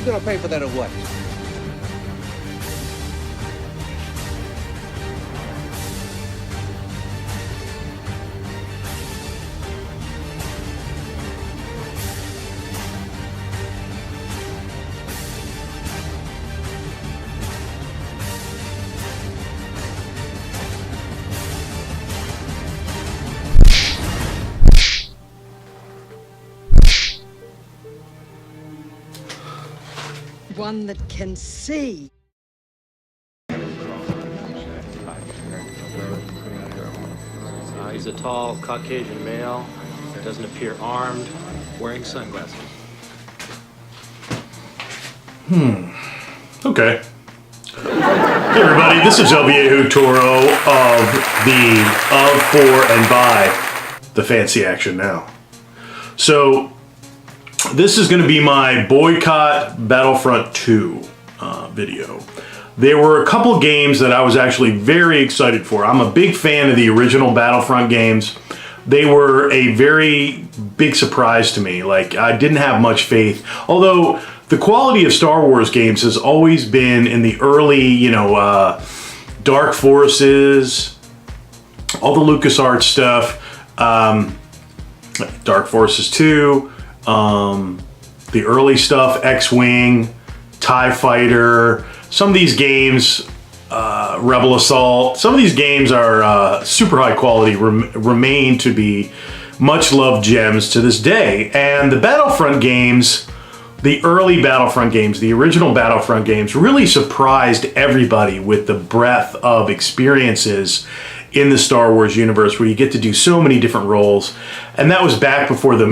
gonna pay for that or what? One that can see. He's a tall Caucasian male, doesn't appear armed, wearing sunglasses. Okay. Hey everybody, this is El Viejo Toro of for, and by the Fancy Action Now. So, this is going to be my Boycott Battlefront II video. There were a couple games that I was actually very excited for. I'm a big fan of the original Battlefront games. They were a very big surprise to me. Like, I didn't have much faith. Although, the quality of Star Wars games has always been in the early, you know, Dark Forces, all the LucasArts stuff, Dark Forces 2, the early stuff, X-Wing, TIE Fighter, some of these games, Rebel Assault, some of these games are super high quality, remain to be much loved gems to this day. And the Battlefront games, the early Battlefront games, the original Battlefront games really surprised everybody with the breadth of experiences in the Star Wars universe, where you get to do so many different roles. And that was back before the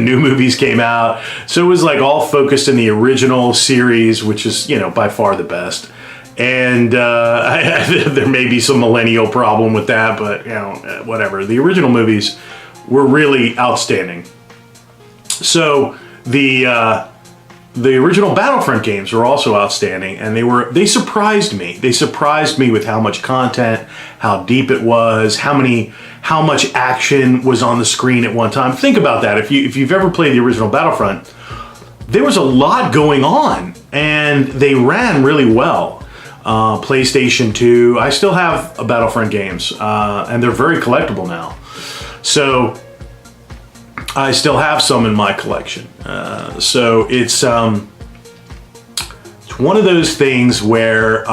new movies came out. So it was like all focused in the original series, which is, you know, by far the best. And there may be some millennial problem with that, but, you know, whatever. The original movies were really outstanding. So the original Battlefront games were also outstanding, and they surprised me. They surprised me with how much content, how deep it was, how much action was on the screen at one time. Think about that. If you've ever played the original Battlefront, there was a lot going on, and they ran really well. PlayStation 2, I still have Battlefront games, and they're very collectible now. So I still have some in my collection. So it's one of those things where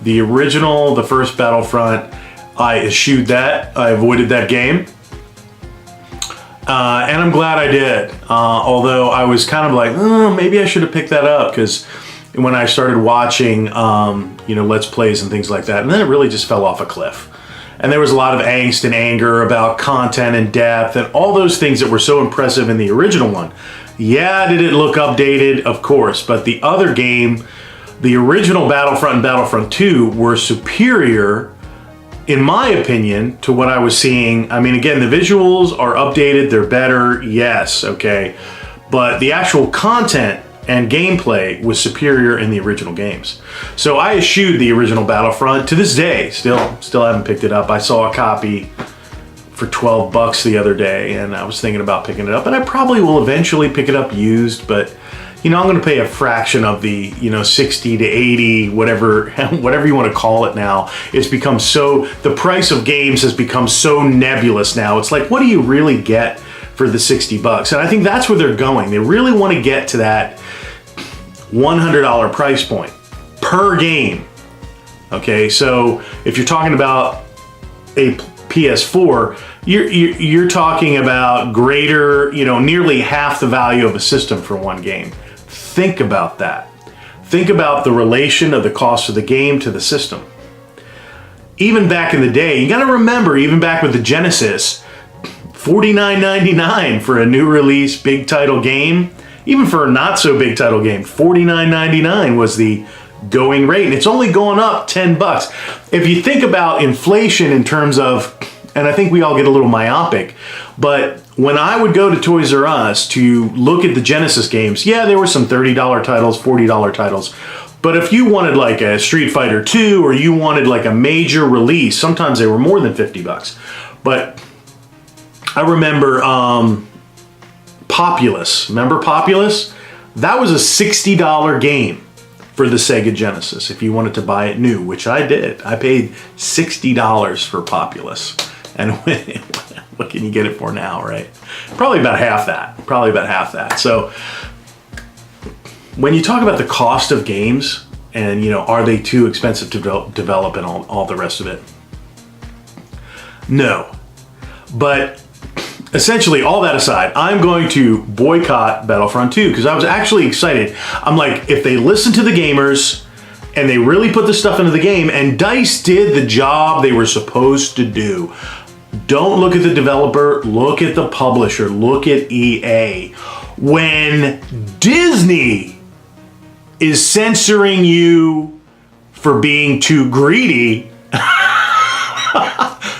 the original, the first Battlefront, I eschewed that. I avoided that game. And I'm glad I did. Although I was kind of like, oh, maybe I should have picked that up, because when I started watching, you know, Let's Plays and things like that, and then it really just fell off a cliff. And there was a lot of angst and anger about content and depth and all those things that were so impressive in the original one. Yeah, did it look updated? Of course. But the other game, the original Battlefront and Battlefront 2 were superior, in my opinion, to what I was seeing. I mean, again, the visuals are updated. They're better. Yes, okay. But the actual content and gameplay was superior in the original games. So I eschewed the original Battlefront. To this day, still haven't picked it up. I saw a copy for $12 the other day, and I was thinking about picking it up, and I probably will eventually pick it up used, but you know, I'm going to pay a fraction of the, you know, 60 to 80, whatever you want to call it now. It's become so, the price of games has become so nebulous now. It's like, what do you really get for the $60? And I think that's where they're going. They really want to get to that $100 price point per game. Okay, so if you're talking about a PS4, you're talking about greater, you know, nearly half the value of a system for one game. Think about that. Think about the relation of the cost of the game to the system. Even back in the day, you got to remember, even back with the Genesis, $49.99 for a new release big title game. Even for a not so big title game, $49.99 was the going rate, and it's only going up $10. If you think about inflation in terms of, and I think we all get a little myopic, but when I would go to Toys R Us to look at the Genesis games, yeah, there were some $30 titles, $40 titles, but if you wanted like a Street Fighter 2 or you wanted like a major release, sometimes they were more than $50. But I remember Populous. Remember Populous? That was a $60 game for the Sega Genesis if you wanted to buy it new, which I did. I paid $60 for Populous. And what can you get it for now, right? Probably about half that. So when you talk about the cost of games and, are they too expensive to develop and all the rest of it? No. But essentially, all that aside, I'm going to boycott Battlefront 2 because I was actually excited. I'm like, if they listen to the gamers and they really put the stuff into the game, and DICE did the job they were supposed to do. Don't look at the developer, look at the publisher, look at EA. When Disney is censoring you for being too greedy,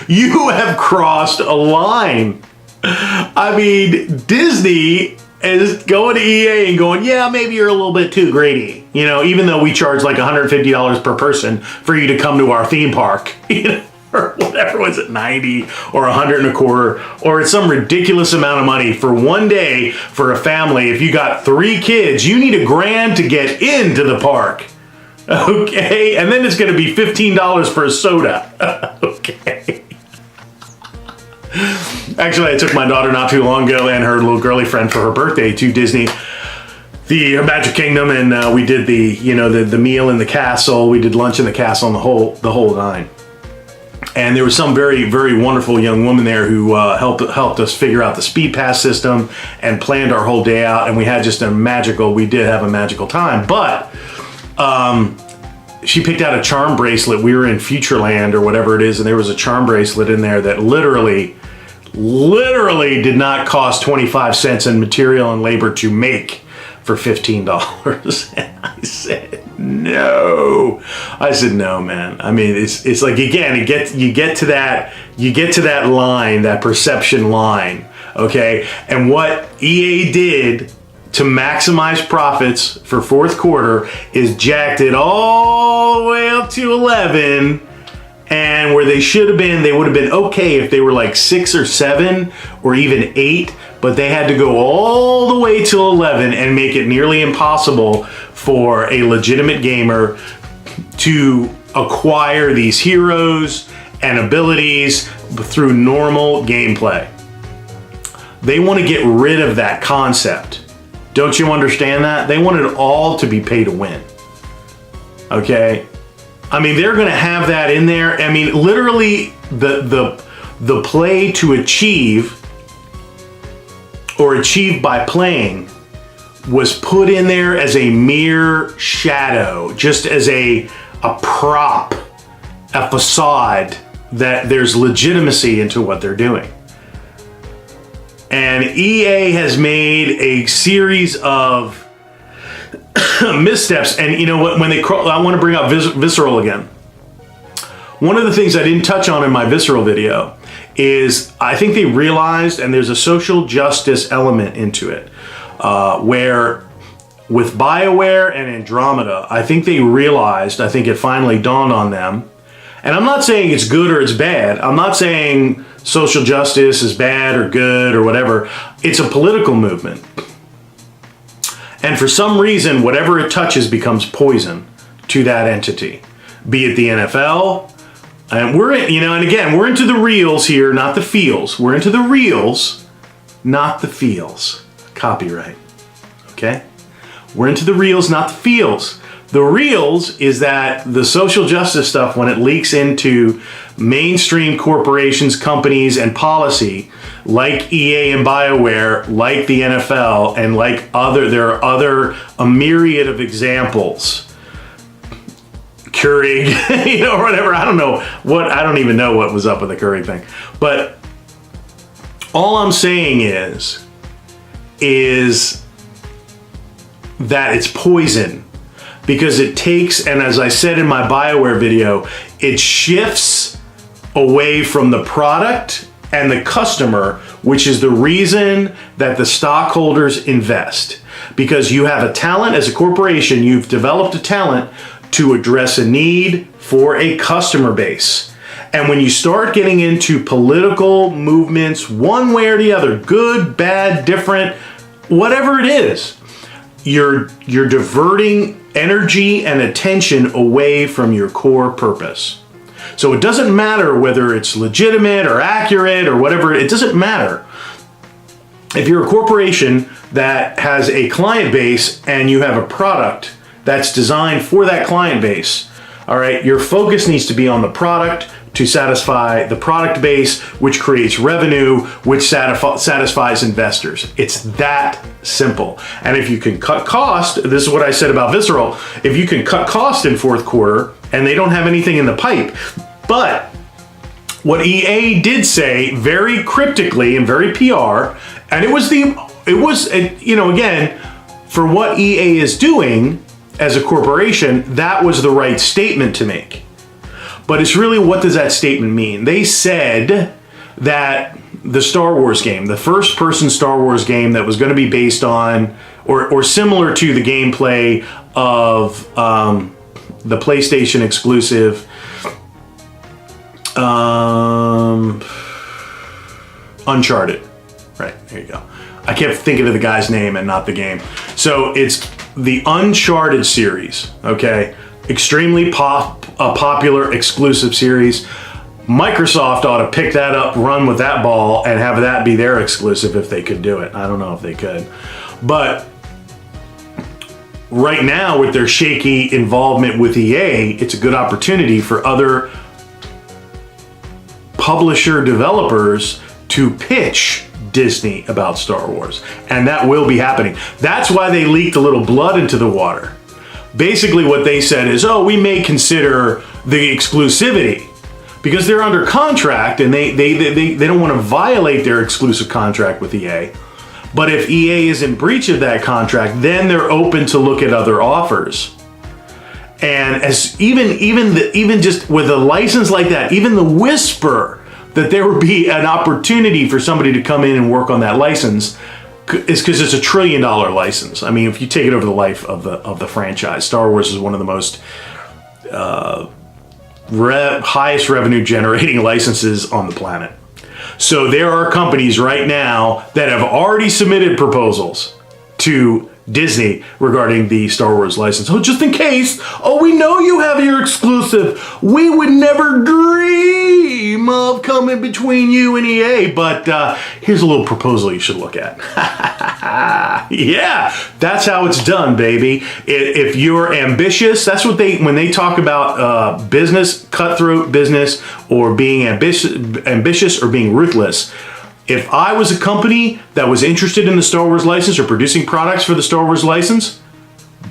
you have crossed a line. I mean, Disney is going to EA and going, yeah, maybe you're a little bit too greedy. Even though we charge like $150 per person for you to come to our theme park, or whatever was it, 90 or 100 and a quarter, or it's some ridiculous amount of money for one day for a family. If you got 3 kids, you need $1,000 to get into the park. Okay, and then it's going to be $15 for a soda. Okay. Actually, I took my daughter not too long ago and her little girly friend for her birthday to Disney, the Magic Kingdom, and we did the meal in the castle. We did lunch in the castle and the whole nine. And there was some very, very wonderful young woman there who helped us figure out the speed pass system and planned our whole day out. And we had just we did have a magical time. But she picked out a charm bracelet. We were in Futureland or whatever it is, and there was a charm bracelet in there that literally did not cost 25 cents in material and labor to make for $15. And I said, no. I said, no, man. I mean, it's like, again, you get to that line, that perception line, okay? And what EA did to maximize profits for fourth quarter is jacked it all the way up to 11. And where they should have been, they would have been okay if they were like 6 or 7 or even 8, but they had to go all the way to 11 and make it nearly impossible for a legitimate gamer to acquire these heroes and abilities through normal gameplay. They want to get rid of that concept. Don't you understand that? They want it all to be pay to win. Okay? I mean, they're going to have that in there. I mean, literally the play to achieve or achieve by playing was put in there as a mere shadow, just as a prop, a facade that there's legitimacy into what they're doing. And EA has made a series of missteps, and you know what? I want to bring up Visceral again. One of the things I didn't touch on in my Visceral video is I think they realized, and there's a social justice element into it, where with BioWare and Andromeda, I think they realized, I think it finally dawned on them, and I'm not saying it's good or it's bad. I'm not saying social justice is bad or good or whatever. It's a political movement. And for some reason, whatever it touches becomes poison to that entity. Be it the NFL, and and again, we're into the reels here, not the feels. We're into the reels, not the feels. Copyright, okay? We're into the reels, not the feels. The reels is that the social justice stuff, when it leaks into mainstream corporations, companies, and policy, like EA and BioWare, like the NFL, and like there are a myriad of examples. Keurig, or whatever. I don't even know what was up with the Keurig thing. But all I'm saying is that it's poison. Because it takes, and as I said in my BioWare video, it shifts away from the product and the customer, which is the reason that the stockholders invest. Because you have a talent as a corporation, you've developed a talent to address a need for a customer base. And when you start getting into political movements, one way or the other, good, bad, different, whatever it is, you're diverting energy and attention away from your core purpose. So it doesn't matter whether it's legitimate or accurate or whatever, it doesn't matter. If you're a corporation that has a client base and you have a product that's designed for that client base, all right, your focus needs to be on the product to satisfy the product base, which creates revenue, which satisfies investors. It's that simple. And if you can cut cost, this is what I said about Visceral, if you can cut cost in fourth quarter and they don't have anything in the pipe, but what EA did say very cryptically and very PR, and it was, you know, again, for what EA is doing as a corporation, that was the right statement to make. But it's really, what does that statement mean? They said that the Star Wars game, the first-person Star Wars game that was going to be based on, or similar to the gameplay of the PlayStation exclusive Uncharted. Right, there you go. I kept thinking of the guy's name and not the game. So it's the Uncharted series, okay? Extremely popular exclusive series. Microsoft ought to pick that up, run with that ball, and have that be their exclusive if they could do it. I don't know if they could. But right now, with their shaky involvement with EA, it's a good opportunity for other publisher developers to pitch Disney about Star Wars. And that will be happening. That's why they leaked a little blood into the water. Basically what they said is, oh, we may consider the exclusivity because they're under contract and they don't want to violate their exclusive contract with EA. But if EA is in breach of that contract, then they're open to look at other offers. And as even just with a license like that, even the whisper that there would be an opportunity for somebody to come in and work on that license is because it's $1 trillion license. I mean, if you take it over the life of the franchise, Star Wars is one of the most highest revenue generating licenses on the planet. So there are companies right now that have already submitted proposals to Disney regarding the Star Wars license. Oh, just in case. Oh, we know you have your exclusive. We would never dream of coming between you and EA, but here's a little proposal you should look at. Yeah, that's how it's done, baby. If you're ambitious, that's what when they talk about business, cutthroat business, or being ambitious or being ruthless. If I was a company that was interested in the Star Wars license or producing products for the Star Wars license,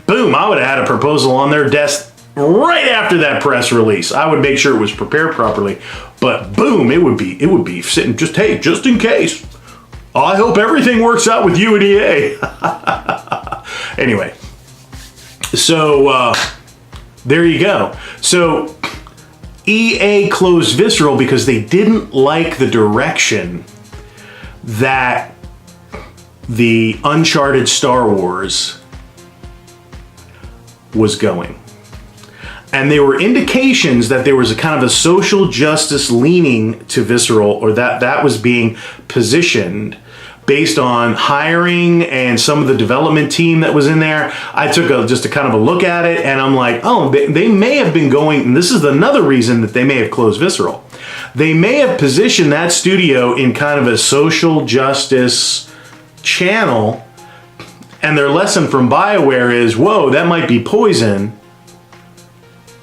boom, I would have had a proposal on their desk right after that press release. I would make sure it was prepared properly, but boom, it would be sitting just in case. I hope everything works out with you and EA. Anyway, so there you go. So EA closed Visceral because they didn't like the direction that the Uncharted Star Wars was going. And there were indications that there was a kind of a social justice leaning to Visceral, or that was being positioned based on hiring and some of the development team that was in there. I took just a kind of a look at it and I'm like, oh, they may have been going, and this is another reason that they may have closed Visceral. They may have positioned that studio in kind of a social justice channel, and their lesson from BioWare is, whoa, that might be poison.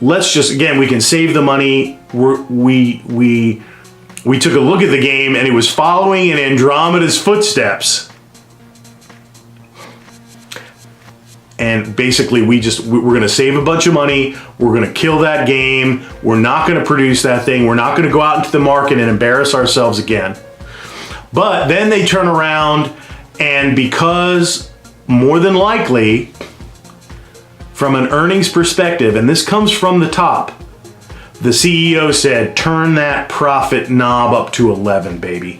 Let's just, again, we can save the money. We took a look at the game and it was following in Andromeda's footsteps. And basically we're going to save a bunch of money. We're going to kill that game. We're not going to produce that thing. We're not going to go out into the market and embarrass ourselves again. But then they turn around, and because more than likely, from an earnings perspective, and this comes from the top, the CEO said, turn that profit knob up to 11, baby.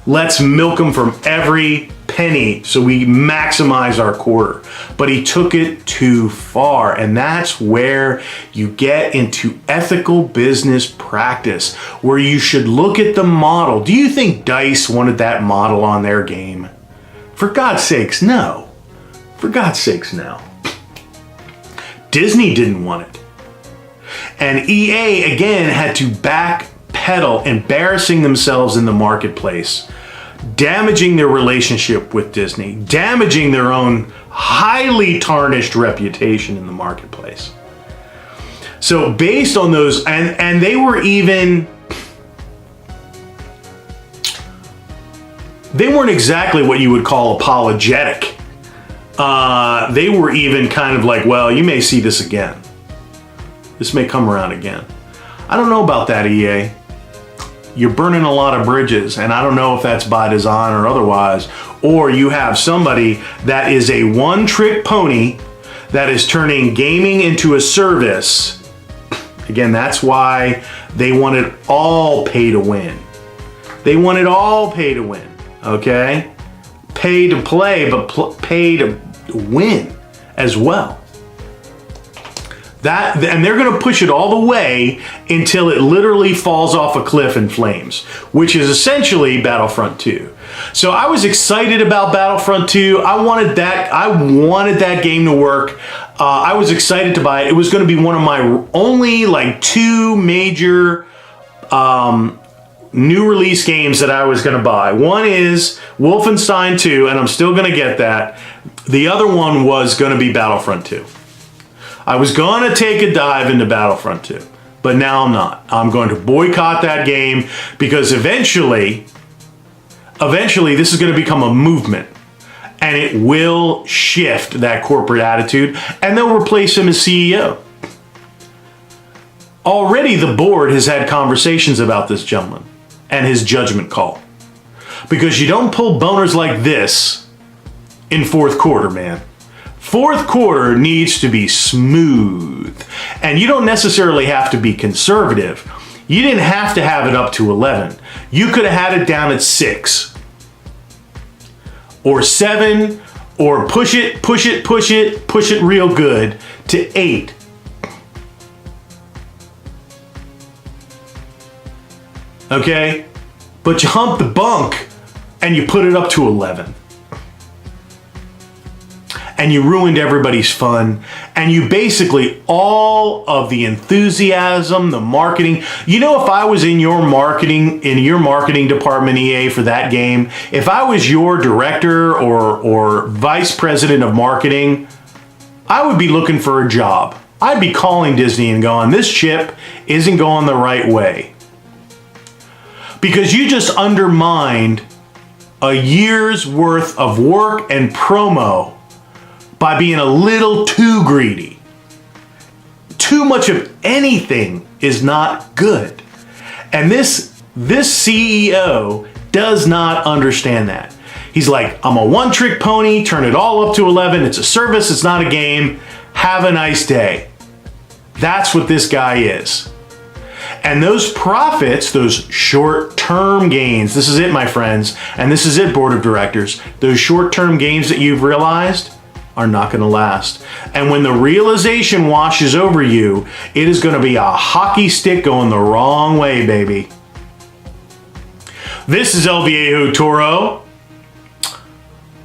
Let's milk them from every penny so we maximize our quarter. But he took it too far, and that's where you get into ethical business practice, where you should look at the model. Do you think DICE wanted that model on their game? For God's sakes, no. For God's sakes now. Disney didn't want it. And EA, again, had to backpedal, embarrassing themselves in the marketplace, damaging their relationship with Disney, damaging their own highly tarnished reputation in the marketplace. So based on those, and they were even, they weren't exactly what you would call apologetic. They were even kind of like, well, you may see this again. This may come around again. I don't know about that, EA. You're burning a lot of bridges, and I don't know if that's by design or otherwise, or you have somebody that is a one-trick pony that is turning gaming into a service. Again, that's why they wanted all pay to win. They wanted all pay to win, okay? Pay to play, but pay to win as well. And they're going to push it all the way until it literally falls off a cliff in flames, which is essentially Battlefront 2. So I was excited about Battlefront 2. I wanted that game to work. I was excited to buy it. It was going to be one of my only like 2 major new release games that I was going to buy. One is Wolfenstein 2, and I'm still going to get that. The other one was going to be Battlefront 2. I was going to take a dive into Battlefront 2, but now I'm not. I'm going to boycott that game because eventually this is going to become a movement, and it will shift that corporate attitude, and they'll replace him as CEO. Already the board has had conversations about this gentleman and his judgment call, because you don't pull boners like this in fourth quarter, man. Fourth quarter needs to be smooth, and you don't necessarily have to be conservative. You didn't have to have it up to 11. You could have had it down at 6 or 7, or push it real good to 8. Okay? But you hump the bunk and you put it up to 11. And you ruined everybody's fun, and you basically, all of the enthusiasm, the marketing. You know, if I was in your marketing department, EA, for that game, if I was your director or vice president of marketing, I would be looking for a job. I'd be calling Disney and going, this chip isn't going the right way. Because you just undermined a year's worth of work and promo by being a little too greedy. Too much of anything is not good. And this CEO does not understand that. He's like, I'm a one-trick pony, turn it all up to 11. It's a service, it's not a game. Have a nice day. That's what this guy is. And those profits, those short-term gains, this is it, my friends, and this is it, board of directors, those short-term gains that you've realized are not going to last. And when the realization washes over you, it is going to be a hockey stick going the wrong way, baby. This is El Viejo Toro.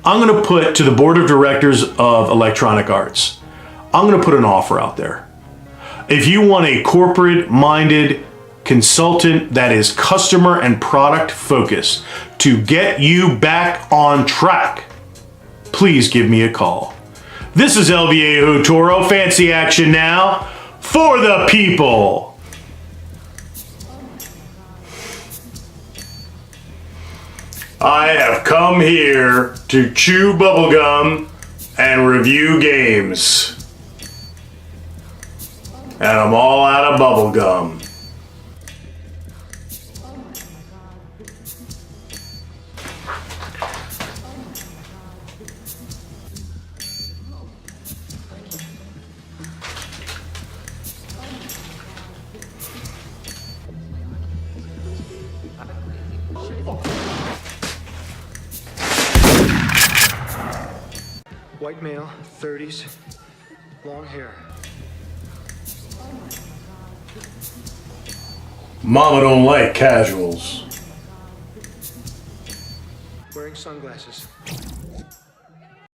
I'm going to put to the board of directors of Electronic Arts, I'm going to put an offer out there. If you want a corporate-minded consultant that is customer and product focused to get you back on track, please give me a call. This is El Viejo Toro. Fancy action now for the people. I have come here to chew bubblegum and review games. And I'm all out of bubblegum. White male, 30s, long hair. Mama don't like casuals. Wearing sunglasses.